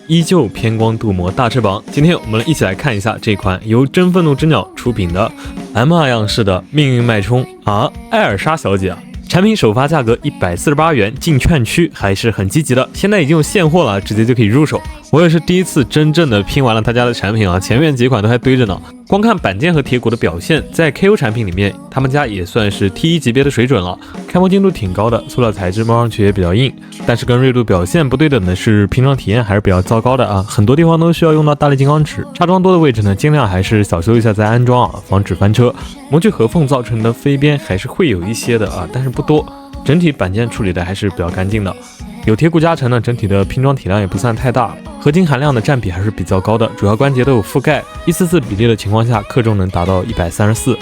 依旧偏光镀膜大翅膀。今天我们一起来看一下这款由真愤怒之鸟出品的 M2 样式的命运脉冲艾尔莎小姐。产品首发价格148元，进券区还是很积极的，现在已经有现货了，直接就可以入手。我也是第一次真正的拼完了他家的产品啊，前面几款都还堆着呢。光看板件和铁骨的表现，在 KO 产品里面，他们家也算是 T1 级别的水准了。开模精度挺高的，塑料材质摸上去也比较硬，但是跟锐度表现不对等的是拼装体验还是比较糟糕的啊，很多地方都需要用到大力金刚尺，插装多的位置呢，尽量还是小修一下再安装啊，防止翻车。模具合缝造成的飞边还是会有一些的啊，但是不多。整体板件处理的还是比较干净的，有铁骨加成呢，整体的拼装体量也不算太大，合金含量的占比还是比较高的，主要关节都有覆盖，1:4比例的情况下，克重能达到134。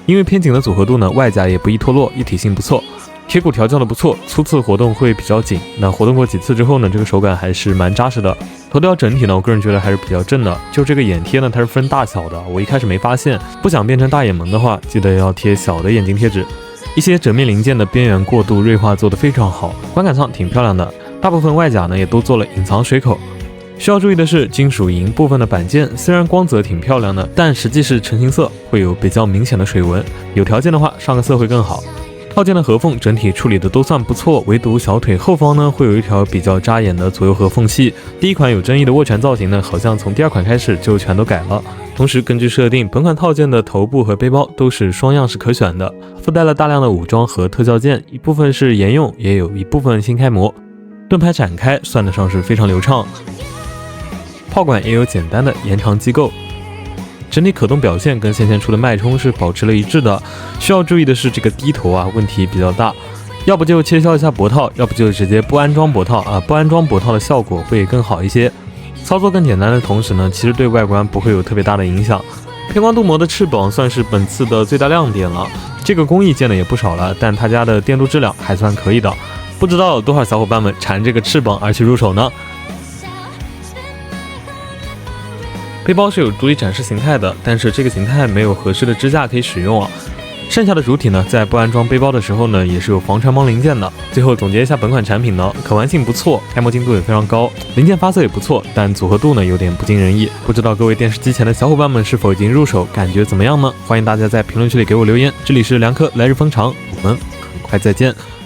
因为偏紧的组合度呢，外甲也不易脱落，一体性不错，铁骨调教的不错，初次活动会比较紧，那活动过几次之后呢，这个手感还是蛮扎实的。头雕整体呢，我个人觉得还是比较正的，就这个眼贴呢，它是分大小的，我一开始没发现，不想变成大眼萌的话，记得要贴小的眼睛贴纸。一些折面零件的边缘过渡锐化做得非常好，观感上挺漂亮的。大部分外甲呢也都做了隐藏水口。需要注意的是，金属银部分的板件虽然光泽挺漂亮的，但实际是成型色会有比较明显的水纹，有条件的话上个色会更好。套件的合缝整体处理的都算不错，唯独小腿后方呢会有一条比较扎眼的左右合缝隙。第一款有争议的握拳造型呢，好像从第二款开始就全都改了。同时根据设定，本款套件的头部和背包都是双样式可选的，附带了大量的武装和特效件，一部分是沿用，也有一部分新开模。盾牌展开算得上是非常流畅，炮管也有简单的延长机构。整体可动表现跟先前出的脉冲是保持了一致的，需要注意的是这个低头啊问题比较大，要不就切削一下脖套，要不就直接不安装脖套啊，不安装脖套的效果会更好一些。操作更简单的同时呢，其实对外观不会有特别大的影响。偏光镀膜的翅膀算是本次的最大亮点了，这个工艺见的也不少了，但他家的电镀质量还算可以的，不知道有多少小伙伴们馋这个翅膀而去入手呢？背包是有独立展示形态的，但是这个形态没有合适的支架可以使用啊。剩下的主体呢，在不安装背包的时候呢，也是有防穿帮零件的。最后总结一下本款产品呢，可玩性不错，开模精度也非常高，零件发色也不错，但组合度呢有点不尽人意。不知道各位电视机前的小伙伴们是否已经入手，感觉怎么样呢？欢迎大家在评论区里给我留言。这里是梁科来日方长，我们很快再见。